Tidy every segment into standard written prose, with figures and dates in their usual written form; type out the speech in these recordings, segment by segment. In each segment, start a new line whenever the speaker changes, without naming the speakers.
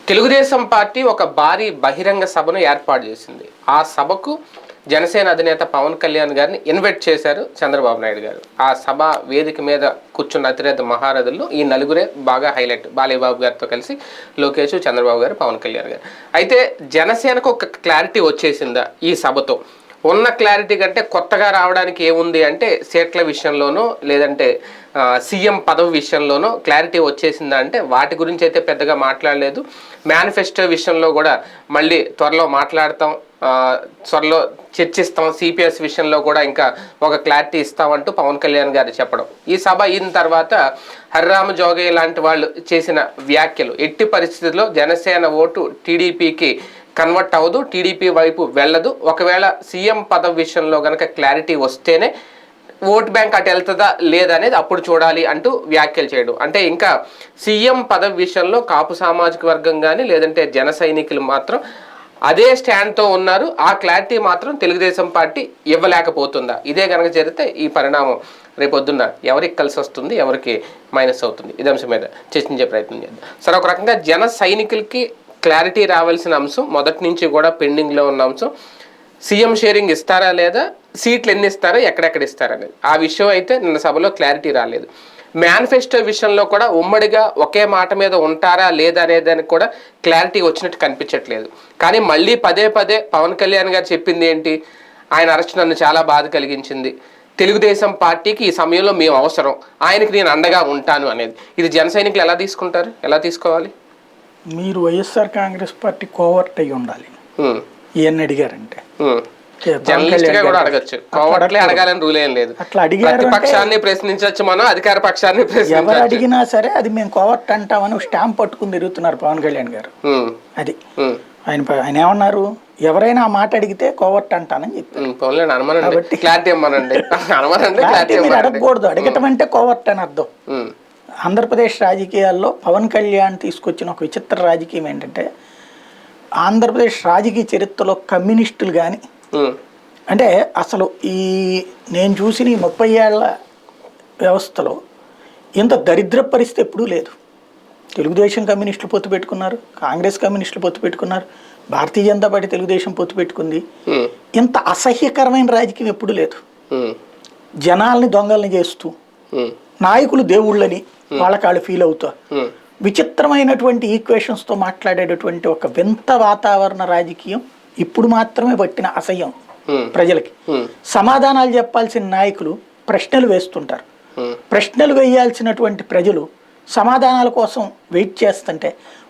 Telugu Desam party ఒక భారీ బహిరంగ సభను ఏర్పాటు చేసింది. ఆ సభకు జనసేన అధినేత పవన్ కళ్యాణ్ గారిని ఇన్వైట్ చేశారు చంద్రబాబు నాయుడు గారు. ఆ సభ వేదిక మీద కూర్చున్న అతిరేత మహారథుల్లో ఈ నలుగురే బాగా హైలైట్. బాలయ్యబాబు గారితో కలిసి లోకేష్, చంద్రబాబు గారు, పవన్ కళ్యాణ్ గారు. అయితే జనసేనకు ఒక క్లారిటీ వచ్చేసిందా ఈ సభతో? ఉన్న క్లారిటీ కంటే కొత్తగా రావడానికి ఏముంది అంటే సీట్ల విషయంలోనో లేదంటే సీఎం పదవి విషయంలోనో క్లారిటీ వచ్చేసిందా అంటే వాటి గురించి అయితే పెద్దగా మాట్లాడలేదు. మేనిఫెస్టో విషయంలో కూడా మళ్ళీ త్వరలో మాట్లాడతాం, త్వరలో చర్చిస్తాం, సిపిఎస్ విషయంలో కూడా ఇంకా ఒక క్లారిటీ ఇస్తామంటూ పవన్ కళ్యాణ్ గారు చెప్పడం. ఈ సభ అయిన తర్వాత హరిరామ జోగయ్య లాంటి వాళ్ళు చేసిన వ్యాఖ్యలు, ఎట్టి పరిస్థితుల్లో జనసేన ఓటు టీడీపీకి కన్వర్ట్ అవ్వదు, టీడీపీ వైపు వెళ్ళదు, ఒకవేళ సీఎం పదవి విషయంలో కనుక క్లారిటీ వస్తేనే ఓట్ బ్యాంక్ అటు వెళ్తుందా లేదనేది అప్పుడు చూడాలి అంటూ వ్యాఖ్యలు చేయడం. అంటే ఇంకా సీఎం పదవి విషయంలో కాపు సామాజిక వర్గం కానీ లేదంటే జన సైనికులు మాత్రం అదే స్టాండ్తో ఉన్నారు. ఆ క్లారిటీ మాత్రం తెలుగుదేశం పార్టీ ఇవ్వలేకపోతుందా? ఇదే కనుక జరిగితే ఈ పరిణామం రేపొద్దున్న ఎవరికి కలిసి వస్తుంది, ఎవరికి మైనస్ అవుతుంది, ఇదే అంశం మీద చర్చించే ప్రయత్నం చేద్దాం. సరే, ఒక రకంగా జన సైనికులకి క్లారిటీ రావాల్సిన అంశం, మొదటి నుంచి కూడా పెండింగ్లో ఉన్న అంశం, సీఎం షేరింగ్ ఇస్తారా లేదా, సీట్లు ఎన్ని ఇస్తారా, ఎక్కడెక్కడ ఇస్తారనేది. ఆ విషయం అయితే నిన్న సభలో క్లారిటీ రాలేదు. మేనిఫెస్టో విషయంలో కూడా ఉమ్మడిగా ఒకే మాట మీద ఉంటారా లేదా అనేదానికి కూడా క్లారిటీ వచ్చినట్టు కనిపించట్లేదు. కానీ మళ్ళీ పదే పదే పవన్ కళ్యాణ్ గారు చెప్పింది ఏంటి? ఆయన అరెస్ట్ నన్ను చాలా బాధ కలిగించింది, తెలుగుదేశం పార్టీకి ఈ సమయంలో మేము అవసరం, ఆయనకి నేను అండగా ఉంటాను అనేది. ఇది జన సైనికులు ఎలా తీసుకుంటారు, ఎలా తీసుకోవాలి?
మీరు వైఎస్ఆర్ కాంగ్రెస్ పార్టీ కోవర్ట్ అయ్యి ఉండాలి ఈయన్ని అడిగారంటే.
జర్నలిస్ట్ గా కూడా అడగచ్చు, కోవర్ట్లే అడగాలని రూల్ ఏం లేదు.
అట్లా అడిగారు,
ప్రతిపక్షాన్ని ప్రశ్నించవచ్చు, మనం అధికార పక్షాన్ని
ఎవరు అడిగినా సరే అది మేము కోవర్ట్ అంటామని స్టాంప్ పట్టుకుని తిరుగుతున్నారు పవన్ కళ్యాణ్ గారు. అది ఆయన ఏమన్నారు, ఎవరైనా ఆ మాట అడిగితే కోవర్ట్ అంటానని చెప్పారు. అడగకూడదు, అడగటం అంటే కోవర్ట్ అని అర్థం. ఆంధ్రప్రదేశ్ రాజకీయాల్లో పవన్ కళ్యాణ్ తీసుకొచ్చిన ఒక విచిత్ర రాజకీయం ఏంటంటే, ఆంధ్రప్రదేశ్ రాజకీయ చరిత్రలో కమ్యూనిస్టులు కానీ అంటే అసలు నేను చూసిన ఈ 30 ఏళ్ల వ్యవస్థలో ఇంత దరిద్ర పరిస్థితి ఎప్పుడూ లేదు. తెలుగుదేశం కమ్యూనిస్టులు పొత్తు పెట్టుకున్నారు, కాంగ్రెస్ కమ్యూనిస్టులు పొత్తు పెట్టుకున్నారు, భారతీయ జనతా పార్టీ తెలుగుదేశం పొత్తు పెట్టుకుంది. ఇంత అసహ్యకరమైన రాజకీయం ఎప్పుడూ లేదు. జనాల్ని దొంగల్ని చేస్తూ, నాయకులు దేవుళ్ళని వాళ్ళకాళ్ళు ఫీల్ అవుతా, విచిత్రమైనటువంటి ఈక్వేషన్స్తో మాట్లాడేటటువంటి ఒక వింత వాతావరణ రాజకీయం ఇప్పుడు మాత్రమే పట్టిన అసహ్యం ప్రజలకి. సమాధానాలు చెప్పాల్సిన నాయకులు ప్రశ్నలు వేస్తుంటారు, ప్రశ్నలు వేయాల్సినటువంటి ప్రజలు సమాధానాల కోసం వెయిట్ చేస్తుంటే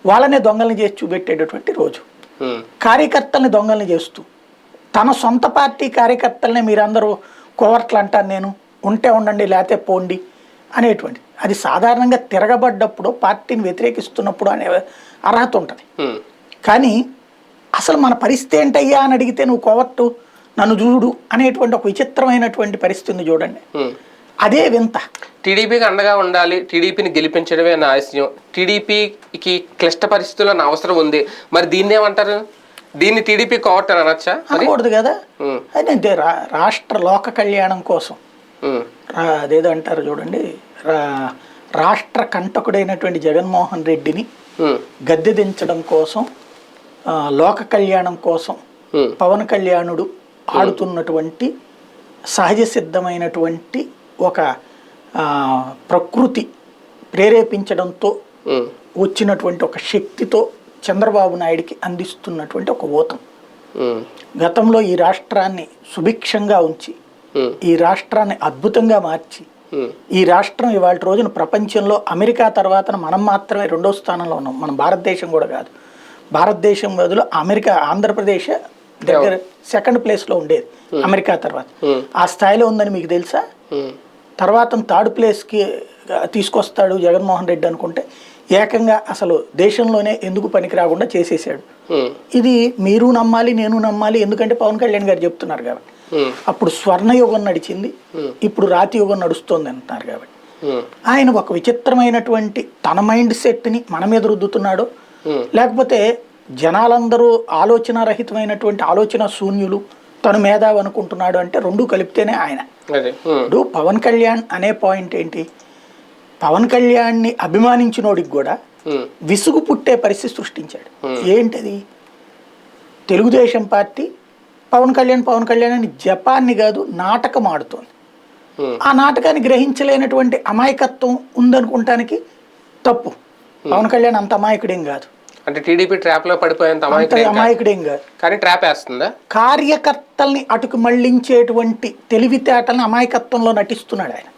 వాళ్ళనే దొంగల్ని చేసి చూపెట్టేటటువంటి రోజు. కార్యకర్తల్ని దొంగల్ని చేస్తూ తన సొంత పార్టీ కార్యకర్తలనే మీరందరూ కోవర్ట్లు అంటాను, నేను ఉంటే ఉండండి లేకపోతే పోండి అనేటువంటి, అది సాధారణంగా తిరగబడ్డప్పుడు పార్టీని వ్యతిరేకిస్తున్నప్పుడు అనే అర్హత ఉంటుంది. కానీ అసలు మన పరిస్థితి ఏంటయ్యా అని అడిగితే నువ్వు కోవర్టు నన్ను చూడు అనేటువంటి ఒక విచిత్రమైనటువంటి పరిస్థితిని చూడండి. అదే వింత.
టీడీపీకి అండగా ఉండాలి, టీడీపీని గెలిపించడమే నా ఆశయం, టీడీపీకి క్లిష్ట పరిస్థితుల్లో నా అవసరం ఉంది, మరి దీన్ని ఏమంటారు? దీన్ని టీడీపీ కోవర్ట్ అని అనొచ్చా?
అనకూడదు కదా. అదే రాష్ట్ర లోక కళ్యాణం కోసం అదేదో అంటారు చూడండి, రాష్ట్ర కంటకుడైనటువంటి జగన్మోహన్ రెడ్డిని గద్దె దించడం కోసం, లోక కళ్యాణం కోసం పవన్ కళ్యాణుడు ఆడుతున్నటువంటి సహజ సిద్ధమైనటువంటి ఒక ప్రకృతి ప్రేరేపించడంతో వచ్చినటువంటి ఒక శక్తితో చంద్రబాబు నాయుడికి అందిస్తున్నటువంటి ఒక ఊతం. గతంలో ఈ రాష్ట్రాన్ని సుభిక్షంగా ఉంచి, ఈ రాష్ట్రాన్ని అద్భుతంగా మార్చి, ఈ రాష్ట్రం ఇవాళ రోజున ప్రపంచంలో అమెరికా తర్వాత మనం మాత్రమే 2వ స్థానంలో ఉన్నాం. మనం భారతదేశం కూడా కాదు, భారతదేశం బదులు అమెరికా, ఆంధ్రప్రదేశ్ దగ్గర 2nd ప్లేస్లో ఉండేది అమెరికా తర్వాత. ఆ స్థాయిలో ఉందని మీకు తెలుసా? తర్వాత 3rd ప్లేస్కి తీసుకొస్తాడు జగన్మోహన్ రెడ్డి అనుకుంటే ఏకంగా అసలు దేశంలోనే ఎందుకు పనికి రాకుండా చేసేసాడు. ఇది మీరు నమ్మాలి, నేను నమ్మాలి, ఎందుకంటే పవన్ కళ్యాణ్ గారు చెప్తున్నారు కాబట్టి. అప్పుడు స్వర్ణయుగం నడిచింది, ఇప్పుడు రాతి యుగం నడుస్తుంది అంటున్నారు కాబట్టి. ఆయన ఒక విచిత్రమైనటువంటి తన మైండ్ సెట్ని మన మీద రుద్దుతున్నాడు, లేకపోతే జనాలందరూ ఆలోచన రహితమైనటువంటి ఆలోచన శూన్యులు, తను మేధావి అనుకుంటున్నాడు అంటే రెండూ కలిపితేనే ఆయన. ఇప్పుడు పవన్ కళ్యాణ్ అనే పాయింట్ ఏంటి, పవన్ కళ్యాణ్ని అభిమానించినోడికి కూడా విసుగు పుట్టే పరిస్థితి సృష్టించాడు. ఏంటది? తెలుగుదేశం పార్టీ పవన్ కళ్యాణ్ అని జపాన్ని కాదు నాటకం ఆడుతోంది. ఆ నాటకాన్ని గ్రహించలేనటువంటి అమాయకత్వం ఉందనుకుంటానికి తప్పు. పవన్ కళ్యాణ్ అంత అమాయకుడేం కాదు.
అంటే టీడీపీ ట్రాప్ లో పడిపోయేంత
అమాయకుడేం కాదు.
కానీ ట్రాప్ వేస్తుందా?
కార్యకర్తల్ని అటుకు మళ్లించేటువంటి తెలివితేటల్ని అమాయకత్వంలో నటిస్తున్నాడు ఆయన.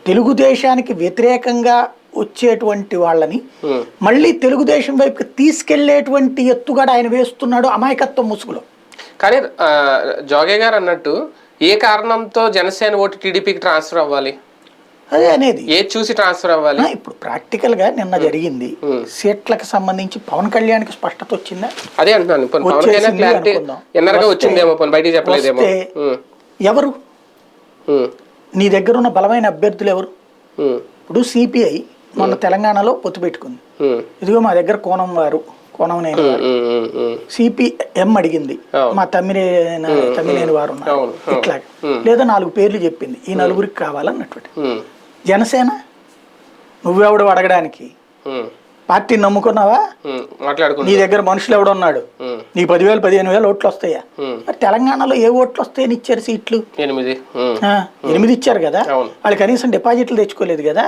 తెలుగుదేశానికి వ్యతిరేకంగా వచ్చేటువంటి వాళ్ళని మళ్ళీ తెలుగుదేశం వైపు తీసుకెళ్లేటువంటి ఎత్తుగడ ఆయన వేస్తున్నాడు అమాయకత్వం ముసుగులో.
కానీ జోగే గారు అన్నట్టు ఏ కారణంతో జనసేన ఓటు టీడీపీకి ట్రాన్స్ఫర్ అవ్వాలి?
అదే అనేది
ఏ చూసి ట్రాన్స్ఫర్ అవ్వాలి?
ఇప్పుడు ప్రాక్టికల్ గా నిన్న జరిగింది. సీట్లకు సంబంధించి పవన్ కళ్యాణ్కి స్పష్టత వచ్చిందా?
అదే అంటున్నాను.
ఎవరు నీ దగ్గర ఉన్న బలమైన అభ్యర్థులు ఎవరు? ఇప్పుడు సిపిఐ మొన్న తెలంగాణలో పొత్తు పెట్టుకుంది. ఇదిగో మా దగ్గర కోనం నేను సిపిఎం అడిగింది, మా తమ్మినేని వారు ఉన్నారు, ఇట్లాగా లేదా 4 పేర్లు చెప్పింది, ఈ 4గురికి కావాలన్నటువంటి. జనసేన నువ్వెవడు అడగడానికి? పార్టీని నమ్ముకున్నావా? నీ దగ్గర మనుషులు ఎవడున్నాడు? నీ 10,000 15,000 ఓట్లు వస్తాయా? మరి తెలంగాణలో ఏ ఓట్లు వస్తాయని ఇచ్చారు? సీట్లు 8 ఇచ్చారు కదా. వాళ్ళు కనీసం డిపాజిట్లు తెచ్చుకోలేదు కదా.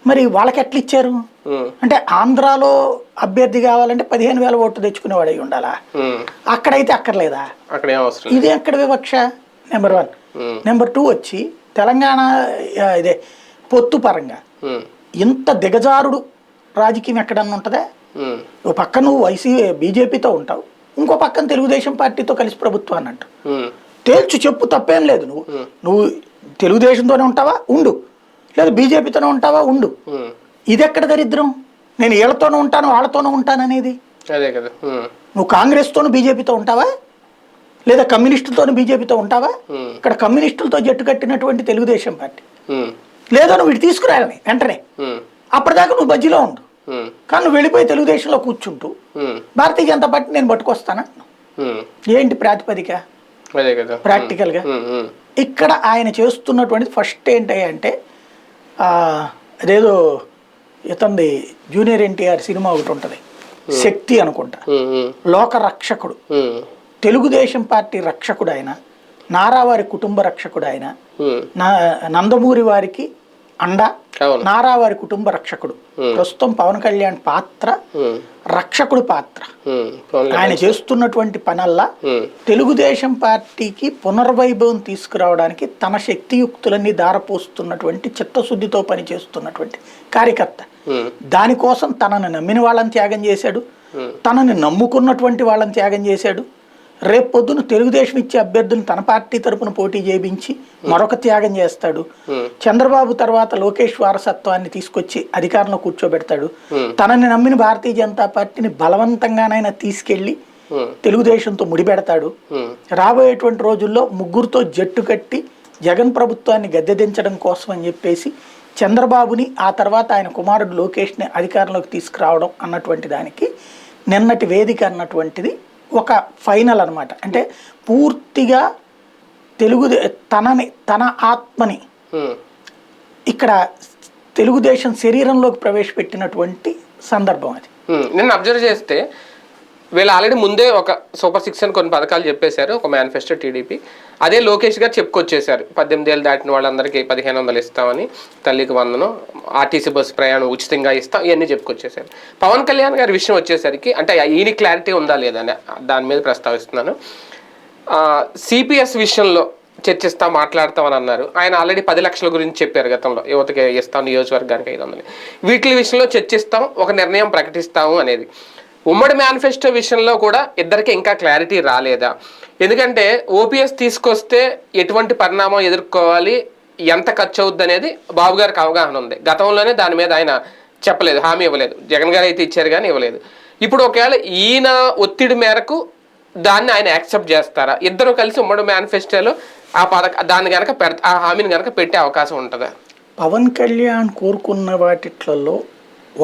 మరి వాళ్ళకి ఎట్లా ఇచ్చారు? అంటే ఆంధ్రాలో అభ్యర్థి కావాలంటే 15,000 ఓట్లు తెచ్చుకునేవాడు అయి ఉండాలా? అక్కడైతే అక్కర్లేదా? ఇది ఎక్కడ వివక్ష? నెంబర్ 1. నెంబర్ 2 వచ్చి తెలంగాణ ఇదే పొత్తు పరంగా ఇంత దిగజారుడు రాజకీయం ఎక్కడన్నా ఉంటుందా? ఓ పక్క నువ్వు బీజేపీతో ఉంటావు, ఇంకో పక్కన తెలుగుదేశం పార్టీతో కలిసి ప్రభుత్వాన్ని అంటావు. తేల్చు చెప్పు, తప్పేం లేదు. నువ్వు తెలుగుదేశంతోనే ఉంటావా? ఉండు. లేదా బీజేపీతోనే ఉంటావా? ఉండు. ఇది ఎక్కడ దరిద్రం? నేను వీళ్ళతోనూ ఉంటాను వాళ్ళతోనూ ఉంటాను అనేది. నువ్వు కాంగ్రెస్తోనూ బీజేపీతో ఉంటావా? లేదా కమ్యూనిస్టులతోనూ బీజేపీతో ఉంటావా? ఇక్కడ కమ్యూనిస్టులతో జట్టు కట్టినటువంటి తెలుగుదేశం పార్టీ. లేదా నువ్వు ఇటు తీసుకురాలని వెంటనే, అప్పటిదాకా నువ్వు బజ్జీలో ఉండు. కానీ నువ్వు వెళ్ళిపోయి తెలుగుదేశంలో కూర్చుంటూ భారతీయ జనతా పార్టీ నేను పట్టుకొస్తానా? ఏంటి ప్రాతిపదిక? ప్రాక్టికల్ గా ఇక్కడ ఆయన చేస్తున్నటువంటి ఫస్ట్ ఏంటంటే అదేదో ఇతంది జూనియర్ ఎన్టీఆర్ సినిమా ఒకటి ఉంటుంది, శక్తి అనుకుంటా, లోక రక్షకుడు, తెలుగుదేశం పార్టీ రక్షకుడు ఆయన, నారావారి కుటుంబ రక్షకుడు ఆయన, నందమూరి వారికి అండ, నారావారి కుటుంబ రక్షకుడు. ప్రస్తుతం పవన్ కళ్యాణ్ పాత్ర రక్షకుడు పాత్ర. ఆయన చేస్తున్నటువంటి పనల్లా తెలుగుదేశం పార్టీకి పునర్వైభవం తీసుకురావడానికి తన శక్తియుక్తులన్నీ దారపోస్తున్నటువంటి చిత్తశుద్ధితో పనిచేస్తున్నటువంటి కార్యకర్త. దానికోసం తనని నమ్మిన వాళ్ళని త్యాగం చేశాడు, తనని నమ్ముకున్నటువంటి వాళ్ళని త్యాగం చేశాడు. రేపు పొద్దున తెలుగుదేశం ఇచ్చే అభ్యర్థులను తన పార్టీ తరపున పోటీ చేయించి మరొక త్యాగం చేస్తాడు. చంద్రబాబు తర్వాత లోకేష్ వారసత్వాన్ని తీసుకొచ్చి అధికారంలో కూర్చోబెడతాడు. తనని నమ్మిన భారతీయ జనతా పార్టీని బలవంతంగానైనా తీసుకెళ్లి తెలుగుదేశంతో ముడిపెడతాడు. రాబోయేటువంటి రోజుల్లో ముగ్గురుతో జట్టు కట్టి జగన్ ప్రభుత్వాన్ని గద్దెదించడం కోసం అని చెప్పేసి చంద్రబాబుని, ఆ తర్వాత ఆయన కుమారుడు లోకేష్ని అధికారంలోకి తీసుకురావడం అన్నటువంటి దానికి నిన్నటి వేదిక అన్నటువంటిది ఒక ఫైనల్ అనమాట. అంటే పూర్తిగా తన ఆత్మని ఇక్కడ తెలుగుదేశం శరీరంలోకి ప్రవేశపెట్టినటువంటి సందర్భం అది.
నేను అబ్జర్వ్ చేస్తే వీళ్ళు ఆల్రెడీ ముందే ఒక సూపర్ 6 అని కొన్ని పథకాలు చెప్పేశారు, ఒక మేనిఫెస్టో టీడీపీ. అదే లోకేష్ గారు చెప్పుకొచ్చేశారు, 18 ఏళ్ళు దాటిన వాళ్ళందరికీ 1,500 ఇస్తామని, తల్లికి వందనం, ఆర్టీసీ బస్సు ప్రయాణం ఉచితంగా ఇస్తాం, ఇవన్నీ చెప్పుకొచ్చేశారు. పవన్ కళ్యాణ్ గారి విషయం వచ్చేసరికి అంటే ఈయన క్లారిటీ ఉందా లేదా అని దాని మీద ప్రస్తావిస్తున్నాను. సిపిఎస్ విషయంలో చర్చిస్తాం మాట్లాడతామని అన్నారు. ఆయన ఆల్రెడీ 10 లక్షల గురించి చెప్పారు గతంలో, యువతకి ఇస్తాం, నియోజకవర్గానికి 500. వీటి విషయంలో చర్చిస్తాం, ఒక నిర్ణయం ప్రకటిస్తాము అనేది. ఉమ్మడి మేనిఫెస్టో విషయంలో కూడా ఇద్దరికి ఇంకా క్లారిటీ రాలేదా? ఎందుకంటే ఓపీఎస్ తీసుకొస్తే ఎటువంటి పరిణామం ఎదుర్కోవాలి, ఎంత ఖర్చు అవుద్ది అనేది బాబు గారికి అవగాహన ఉంది. గతంలోనే దాని మీద ఆయన చెప్పలేదు, హామీ ఇవ్వలేదు. జగన్ గారు అయితే ఇచ్చారు కానీ ఇవ్వలేదు. ఇప్పుడు ఒకవేళ ఈయన ఒత్తిడి మేరకు దాన్ని ఆయన యాక్సెప్ట్ చేస్తారా? ఇద్దరు కలిసి ఉమ్మడి మేనిఫెస్టోలో దాన్ని కనుక ఆ హామీని కనుక పెట్టే అవకాశం ఉంటుందా?
పవన్ కళ్యాణ్ కోరుకున్న వాటిట్లలో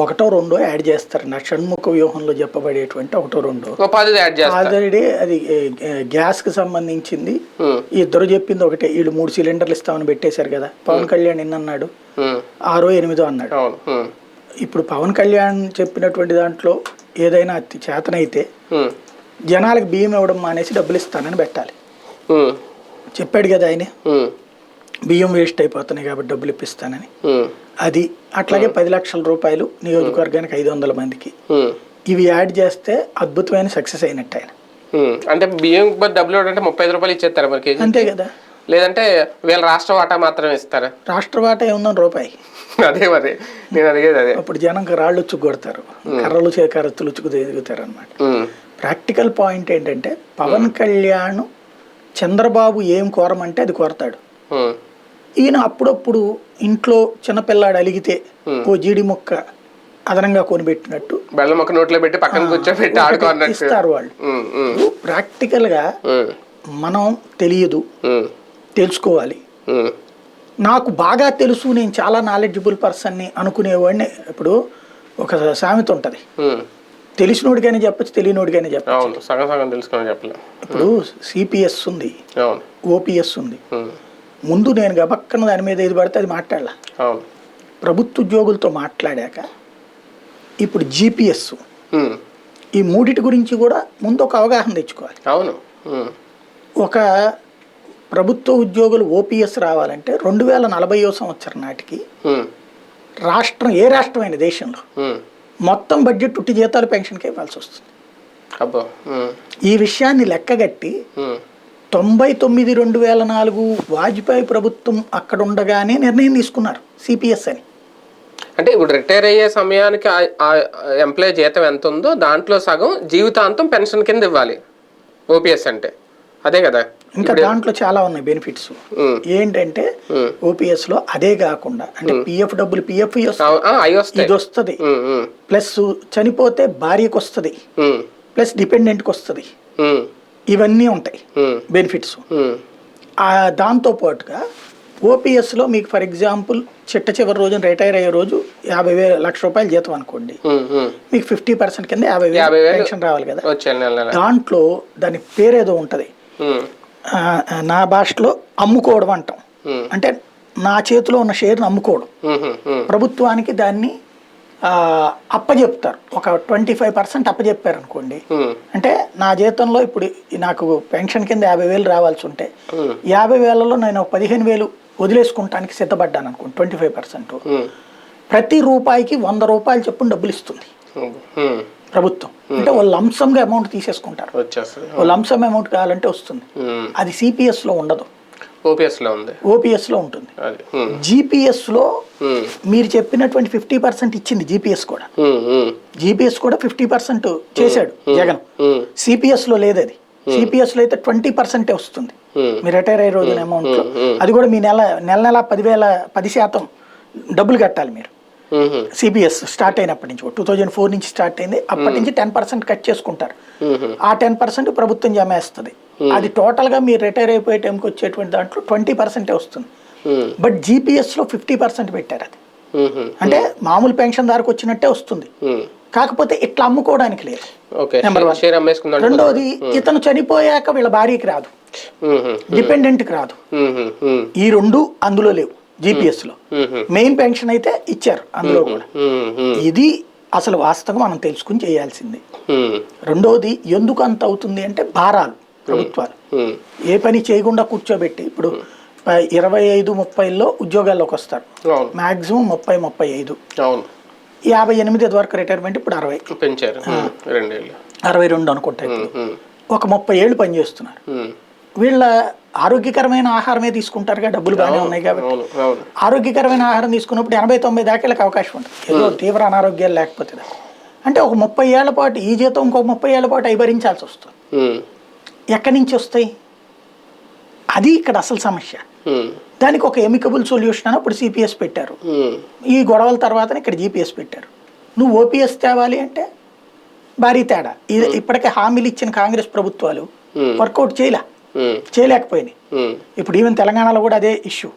1 or 2 యాడ్ చేస్తారు. నా షణ్ముఖ వ్యూహంలో చెప్పబడేటువంటి 1 or 2 ఆల్రెడీ అది గ్యాస్ కి సంబంధించింది. ఇద్దరు చెప్పింది ఒకటే, వీళ్ళు 3 సిలిండర్లు ఇస్తామని పెట్టేశారు కదా. పవన్ కళ్యాణ్ ఎన్నన్నాడు? 6 or 8 అన్నాడు. ఇప్పుడు పవన్ కళ్యాణ్ చెప్పినటువంటి దాంట్లో ఏదైనా అతి చేతనైతే జనాలకు బియ్యం ఇవ్వడం మానేసి డబ్బులు ఇస్తానని పెట్టాలి. చెప్పాడు కదా ఆయన, బియ్యం వేస్ట్ అయిపోతున్నాయి కాబట్టి డబ్బులు ఇప్పిస్తానని. అది అట్లాగే 10 లక్షల రూపాయలు నియోజకవర్గానికి 500 మందికి, ఇవి యాడ్ చేస్తే అద్భుతమైన సక్సెస్ అయినట్టు ఆయన.
అంటే బియ్యం డబ్బులు అంటే 35 రూపాయలు ఇచ్చేస్తారు మనకి,
అంతే కదా.
లేదంటే వీళ్ళ రాష్ట్ర వాటా మాత్రమే ఇస్తారా?
రాష్ట్ర వాటా ఏముందని రూపాయి.
అదే మరి నేను అడిగేది అదే.
అప్పుడు జనంకి రాళ్ళు ఉచ్చుకు కొడతారు, కర్రలు ఉచ్చుకు దిగుతారు అనమాట. ప్రాక్టికల్ పాయింట్ ఏంటంటే పవన్ కళ్యాణ్ చంద్రబాబు ఏం కోరమంటే అది కోరతాడు. ఈయన అప్పుడప్పుడు ఇంట్లో చిన్నపిల్లాడు అలిగితే ఓ జీడి మొక్క అదనంగా కొనిపెట్టినట్టు
బెల్లం మొక్క నోట్లో పెట్టి పక్కన కూర్చోబెట్టి ఆడుకోవాలన్నట్టు
ఇస్తారు వాళ్ళు. ప్రాక్టికల్ గా మనం తెలియదు, తెలుసుకోవాలి. నాకు బాగా తెలుసు, నేను చాలా నాలెడ్జబుల్ పర్సన్ని అనుకునేవాడిని. ఇప్పుడు ఒక సామెత ఉంటది, తెలిసినోడికైనా చెప్పచ్చు, తెలియనోడికైనా చెప్పచ్చు. ఇప్పుడు సిపిఎస్ ఉంది, ఓపీఎస్ ఉంది. ముందు నేను గబక్కన దాని మీద ఏది పడితే అది మాట్లాడాల. ప్రభుత్వ ఉద్యోగులతో మాట్లాడాక ఇప్పుడు జిపిఎస్, ఈ మూడిటి గురించి కూడా ముందు ఒక అవగాహన తెచ్చుకోవాలి.
అవును,
ఒక ప్రభుత్వ ఉద్యోగులు ఓపీఎస్ రావాలంటే 2040వ సంవత్సరం నాటికి రాష్ట్రం, ఏ రాష్ట్రమైన దేశంలో మొత్తం బడ్జెట్ ఉట్టి జీతాలు పెన్షన్కి ఇవ్వాల్సి వస్తుంది. ఈ విషయాన్ని లెక్కగట్టి 99-2004 వాజ్పేయి ప్రభుత్వం అక్కడ ఉండగానే నిర్ణయం తీసుకున్నారు సిపిఎస్ అని.
అంటే ఇప్పుడు రిటైర్ అయ్యే సమయానికి ఎంప్లాయీ జీతం ఎంత ఉందో దాంట్లో సగం జీవితాంతం పెన్షన్ కింద ఇవ్వాలి ఓపీఎస్ అంటే, అదే కదా.
ఇంకా దాంట్లో చాలా ఉన్నాయి బెనిఫిట్స్. ఏంటంటే ఓపీఎస్ లో అదే కాకుండా అంటే పిఎఫ్ డబ్బులు, పిఎఫ్ ఇది వస్తుంది, ప్లస్ చనిపోతే భార్యకు వస్తుంది, ప్లస్ డిపెండెంట్కి వస్తుంది, ఇవన్నీ ఉంటాయి బెనిఫిట్స్. దాంతో పాటుగా ఓపీఎస్లో మీకు ఫర్ ఎగ్జాంపుల్ చివరి రోజున రిటైర్ అయ్యే రోజు 50,000 లక్ష రూపాయలు జీతం అనుకోండి, మీకు 50% కింద 50,000 పెన్షన్ రావాలి కదా. దాంట్లో దాని పేరేదో ఉంటుంది, నా భాషలో అమ్ముకోవడం అంటాం. అంటే నా చేతిలో ఉన్న షేర్ని అమ్ముకోవడం, ప్రభుత్వానికి దాన్ని అప్పచెప్తారు. ఒక 25% అప్పచెప్పారు అనుకోండి, అంటే నా జీతంలో ఇప్పుడు నాకు పెన్షన్ కింద 50,000 రావాల్సి ఉంటే 50,000లో నేను 15,000 వదిలేసుకుంటానికి సిద్ధపడ్డాను అనుకోండి, 25%. ప్రతి రూపాయికి 100 రూపాయలు చొప్పున డబ్బులు ఇస్తుంది ప్రభుత్వం. అంటే వాళ్ళు లంసంగా అమౌంట్ తీసేసుకుంటారు, వాళ్ళు లంసమ్ అమౌంట్ కావాలంటే వస్తుంది. అది సిపిఎస్ లో ఉండదు, ఓపీఎస్ లో ఉంటుంది. జిపిఎస్ లో మీరు చెప్పినటువంటి 50% ఇచ్చింది జిపిఎస్ కూడా. జిపిఎస్ కూడా 50% చేశాడు జగన్, సిపిఎస్ లో లేదు. అది సిపిఎస్ లో అయితే 20% వస్తుంది మీరు రిటైర్ అయ్యే రోజున అమౌంట్ లో. అది కూడా మీ నెల 10% డబ్బులు కట్టాలి మీరు. సిపిఎస్ స్టార్ట్ అయినప్పటి నుంచి 2004 నుంచి స్టార్ట్ అయింది, అప్పటి నుంచి 10% కట్ చేసుకుంటారు. ఆ 10% ప్రభుత్వం జమేస్తుంది. అది టోటల్ గా మీరు రిటైర్ అయిపోయే టైంకి వచ్చేటువంటి దాంట్లో 20% వస్తుంది. బట్ జిపిఎస్ లో 50% పెట్టారు. అది అంటే మామూలు పెన్షన్ దారికి వచ్చినట్టే వస్తుంది, కాకపోతే ఇట్లా అమ్ముకోవడానికి లేదు. నెంబర్ 1. రెండోది, ఇతను చనిపోయాక వీళ్ళ భార్యకి రాదు, డిపెండెంట్కి రాదు. ఈ రెండు అందులో లేవు జిపిఎస్ లో. మెయిన్ పెన్షన్ అయితే ఇచ్చారు అందులో కూడా. ఇది అసలు వాస్తవం మనం తెలుసుకుని చేయాల్సింది. రెండోది, ఎందుకు అంత అవుతుంది అంటే భారాలు. ప్రభుత్వాలు ఏ పని చేయకుండా కూర్చోబెట్టి, ఇప్పుడు 25-30లో ఉద్యోగాల్లోకి వస్తారు, మాక్సిమం 30-35, 58 వరకు రిటైర్మెంట్, ఇప్పుడు 60
పెంచారు,
62 అనుకుంటా. ఇప్పుడు ఒక 30 ఏళ్ళు పనిచేస్తున్నారు. వీళ్ళ ఆరోగ్యకరమైన ఆహారమే తీసుకుంటారుగా, డబ్బులు బాగానే ఉన్నాయి కాబట్టి. ఆరోగ్యకరమైన ఆహారం తీసుకున్నప్పుడు 80-90 దాకా వీళ్ళకి అవకాశం ఉంటుంది, ఏదో తీవ్ర అనారోగ్యాలు లేకపోతే. అంటే ఒక 30 ఏళ్ల పాటు ఈ జీతం ఇంకో 30 ఏళ్ల పాటు అవి భరించాల్సి వస్తుంది. ఎక్కడి నుంచి వస్తాయి? అది ఇక్కడ అసలు సమస్య. దానికి ఒక ఎమికబుల్ సొల్యూషన్ అని ఇప్పుడు సిపిఎస్ పెట్టారు. ఈ గొడవల తర్వాత ఇక్కడ జిపిఎస్ పెట్టారు. నువ్వు ఓపీఎస్ తేవాలి అంటే భారీ తేడా. ఇప్పటికే హామీలు ఇచ్చిన కాంగ్రెస్ ప్రభుత్వాలు వర్కౌట్ చేయలేకపోయినాయి. ఇప్పుడు ఈవెన్ తెలంగాణలో కూడా అదే ఇష్యూ,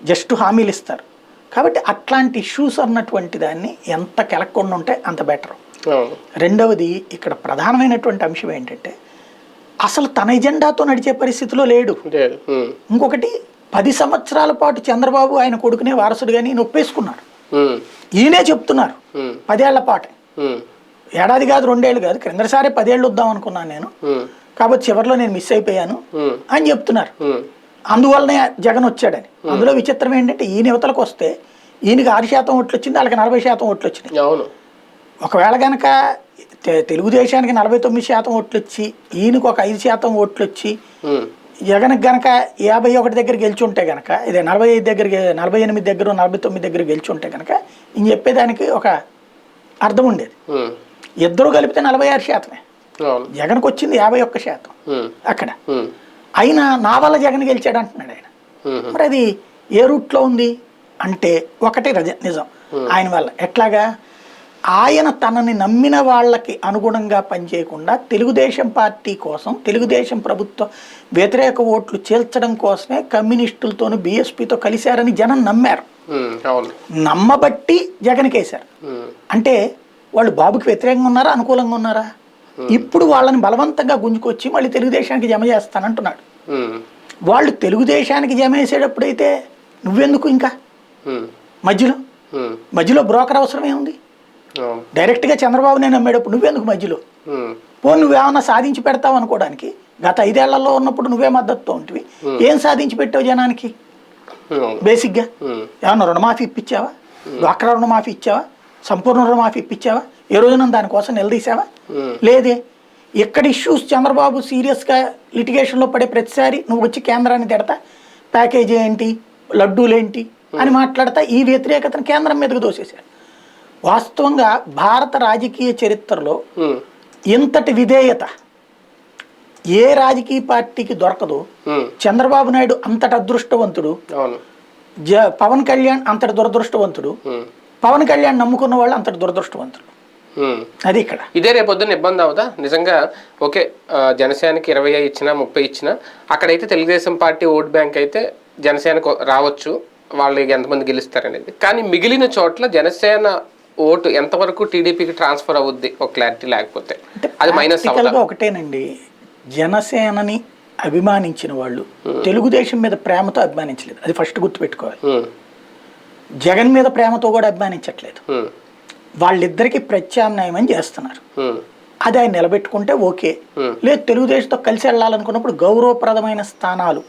జస్ట్ హామీలు ఇస్తారు. కాబట్టి అట్లాంటి ఇష్యూస్ అన్నటువంటి దాన్ని ఎంత కెలక్కుండా ఉంటే అంత బెటర్. రెండవది, ఇక్కడ ప్రధానమైనటువంటి అంశం ఏంటంటే అసలు తన ఎజెండాతో నడిచే పరిస్థితిలో లేడు. ఇంకొకటి, 10 సంవత్సరాల పాటు చంద్రబాబు ఆయన కొడుకునే వారసుడుగాని నొప్పేసుకున్నాడు. ఈయనే చెప్తున్నారు 10 ఏళ్ల పాటే, ఏడాది కాదు 2 ఏళ్ళు కాదు, క్రిందసారి 10 ఏళ్ళు వద్దాం అనుకున్నాను నేను, కాబట్టి చివరిలో నేను మిస్ అయిపోయాను అని చెప్తున్నారు. అందువల్లనే జగన్ వచ్చాడని. అందులో విచిత్రం ఏంటంటే ఈయన యువతలకు వస్తే ఈయనకి 6% ఓట్లు వచ్చింది, వాళ్ళకి 40% ఓట్లు వచ్చినాయి. ఒకవేళ కనుక తెలుగుదేశానికి 49% ఓట్లు వచ్చి ఈయనకు ఒక 5% ఓట్లు వచ్చి జగన్కి గనక 51 దగ్గర గెలిచి ఉంటే గనక, ఇదే 45 దగ్గర 48 దగ్గర 49 దగ్గర గెలిచి ఉంటే గనక ఈయన చెప్పేదానికి ఒక అర్థం ఉండేది. ఇద్దరు కలిపితే 46%, జగన్కి వచ్చింది 51% అక్కడ. అయినా నా వల్ల జగన్ గెలిచాడు అంటున్నాడు ఆయన. మరి అది ఏ రూట్లో ఉంది అంటే ఒకటి నిజం ఆయన వల్ల. ఎట్లాగా ఆయన తనని నమ్మిన వాళ్ళకి అనుగుణంగా పనిచేయకుండా తెలుగుదేశం పార్టీ కోసం, తెలుగుదేశం ప్రభుత్వ వ్యతిరేక ఓట్లు చేల్చడం కోసమే కమ్యూనిస్టులతోనూ బీఎస్పీతో కలిశారని జనం నమ్మారు. నమ్మబట్టి జగన్కేశారు. అంటే వాళ్ళు బాబుకి వ్యతిరేకంగా ఉన్నారా, అనుకూలంగా ఉన్నారా? ఇప్పుడు వాళ్ళని బలవంతంగా గుంజుకొచ్చి మళ్ళీ తెలుగుదేశానికి జమ చేస్తానంటున్నాడు. వాళ్ళు తెలుగుదేశానికి జమ వేసేటప్పుడైతే నువ్వెందుకు ఇంకా మధ్యలో బ్రోకర్ అవసరమే ఉంది? డైరెక్ట్గా చంద్రబాబునే నమ్మేటప్పుడు నువ్వెందుకు మధ్యలో? నువ్వేమన్నా సాధించి పెడతావు అనుకోవడానికి గత 5 ఏళ్లలో ఉన్నప్పుడు నువ్వే మద్దతుతో ఉంటివి, ఏం సాధించి పెట్టావు జనానికి? బేసిక్గా ఏమన్నా రుణమాఫీ ఇప్పించావా? డ్వాక్రా రుణమాఫీ ఇచ్చావా? సంపూర్ణ రుణమాఫీ ఇప్పించావా? ఏ రోజున దానికోసం నిలదీసావా? లేదే. ఎక్కడ ఇష్యూస్ చంద్రబాబు సీరియస్గా లిటిగేషన్లో పడే ప్రతిసారి నువ్వు వచ్చి కేంద్రాన్ని తిడతా, ప్యాకేజీ ఏంటి, లడ్డూలేంటి అని మాట్లాడతా ఈ వ్యతిరేకతను కేంద్రం మీదకు దోసేశారు. వాస్తవంగా భారత రాజకీయ చరిత్రలో ఇంతటి విధేయత ఏ రాజకీయ పార్టీకి దొరకదు. చంద్రబాబు నాయుడు అంతటి అదృష్టవంతుడు, పవన్ కళ్యాణ్ అంతటి దురదృష్టవంతుడు, పవన్ కళ్యాణ్ నమ్ముకున్న వాళ్ళు అంతటి దురదృష్టవంతుడు. అది ఇక్కడ
ఇదే రేపొద్దున ఇబ్బంది అవుతా నిజంగా. ఓకే, జనసేనకి 20 ఇచ్చినా 30 ఇచ్చినా అక్కడైతే తెలుగుదేశం పార్టీ ఓట్ బ్యాంక్ అయితే జనసేనకు రావచ్చు, వాళ్ళు ఎంతమంది గెలుస్తారనేది. కానీ మిగిలిన చోట్ల జనసేన ఓటు ఎంతవరకు టీడీపీకి ట్రాన్స్ఫర్ అవుద్ది ఒక క్లారిటీ లేకపోతే అది మైనస్ అవుతుంది.
ఒకటేనండి, జనసేనని అభిమానించిన వాళ్ళు తెలుగుదేశం మీద ప్రేమతో అభిమానించలేదు, అది ఫస్ట్ గుర్తుపెట్టుకోవాలి. జగన్ మీద ప్రేమతో కూడా అభిమానించట్లేదు. వాళ్ళిద్దరికి ప్రత్యామ్నాయం అని చేస్తున్నారు. అది ఆయన నిలబెట్టుకుంటే ఓకే, లేదు తెలుగుదేశంతో కలిసి వెళ్ళాలనుకున్నప్పుడు గౌరవప్రదమైన స్థానాలు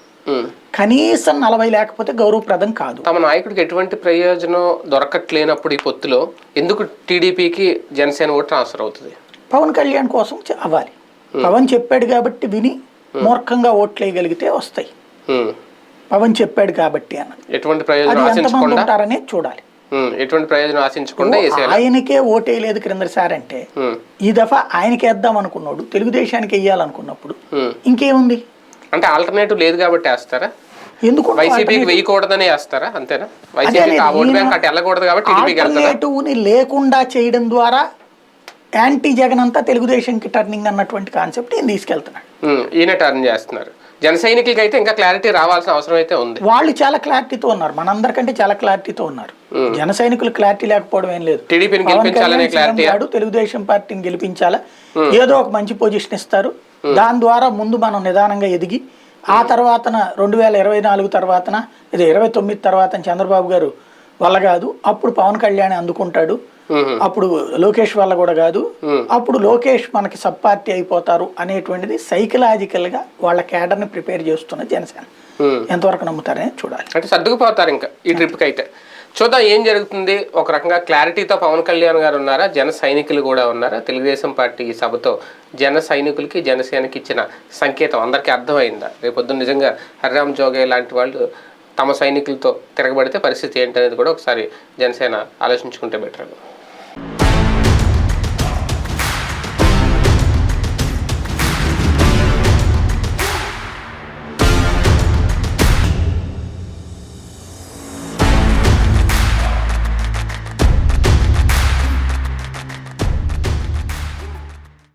కనీసం 40 లేకపోతే గౌరవప్రదం కాదు.
తమ నాయకుడికి ఎటువంటి ప్రయోజనం దొరకట్లేనప్పుడు ఈ పొత్తులో ఎందుకు టీడీపీకి జనసేన ఓటు ట్రాన్స్ఫర్ అవుతుంది?
పవన్ కళ్యాణ్ కోసం అవ్వాలి. పవన్ చెప్పాడు కాబట్టి విని మూర్ఖంగా ఓట్లు వేయగలిగితే వస్తాయి. పవన్ చెప్పాడు కాబట్టి అన్న
ఎటువంటి ప్రయోజనం
ఆశించుకుంటారనే చూడాలి.
ఎటువంటి ప్రయోజనం ఆశించకుండా
ఆయనకే ఓటేయలేదు క్రిందసారి అంటే ఈ దఫా ఆయనకి వేద్దాం అనుకున్నాడు, తెలుగుదేశానికి వేయాలనుకున్నప్పుడు ఇంకేముంది
అంటే ఆల్టర్నేటివ్ లేదు కాబట్టి వేస్తారా?
ఎందుకు
వైసీపీకి వేయకూడదనే వేస్తారా? అంతేనా? వైసీపీకి ఆ ఓట్ బ్యాంక్ అటు వెళ్ళకూడదు కాబట్టి
ఆల్టర్నేటివ్ని లేకుండా చేయడం ద్వారా యాంటీ జగన్ అంతా తెలుగుదేశంకి టర్నింగ్ అన్నటువంటి కాన్సెప్ట్ ఈయన తీసుకెళ్తున్నాడు.
ఈయన టర్న్ చేస్తున్నారు. జన సైనికులకి అయితే ఇంకా క్లారిటీ రావాల్సిన అవసరం అయితే ఉంది.
వాళ్ళు చాలా క్లారిటీతో ఉన్నారు, మనందరికంటే చాలా క్లారిటీతో ఉన్నారు. జన సైనికులు క్లారిటీ లేకపోవడం ఏం లేదు.
టీడీపీని గెలిపించాలనే క్లారిటీ,
తెలుగుదేశం పార్టీని గెలిపించాలా, ఏదో ఒక మంచి పొజిషన్ ఇస్తారు, దాని ద్వారా ముందు మనం నిదానంగా ఎదిగి ఆ తర్వాతన 2024 తర్వాతన ఇది 29 తర్వాత చంద్రబాబు గారు వల్ల కాదు, అప్పుడు పవన్ కళ్యాణ్ అందుకుంటాడు, అప్పుడు లోకేష్ వల్ల కూడా కాదు, అప్పుడు లోకేష్ మనకి సబ్ పార్టీ అయిపోతారు అనేటువంటిది సైకలాజికల్ గా వాళ్ళ క్యాడర్ ని ప్రిపేర్ చేస్తున్న జనసేన ఎంతవరకు నమ్ముతారని చూడాలి.
అంటే సర్దుకుపోతారు ఇంకా ఈ ట్రిప్ కి అయితే. చూద్దాం ఏం జరుగుతుంది. ఒక రకంగా క్లారిటీతో పవన్ కళ్యాణ్ గారు ఉన్నారా, జన సైనికులు కూడా ఉన్నారా? తెలుగుదేశం పార్టీ సభతో జన సైనికులకి జనసేనకి ఇచ్చిన సంకేతం అందరికీ అర్థమైందా? రేపొద్దున నిజంగా హరిరామ్ జోగే లాంటి వాళ్ళు తమ సైనికులతో తిరగబడితే పరిస్థితి ఏంటనేది కూడా ఒకసారి జనసేన ఆలోచించుకుంటే బెటర్.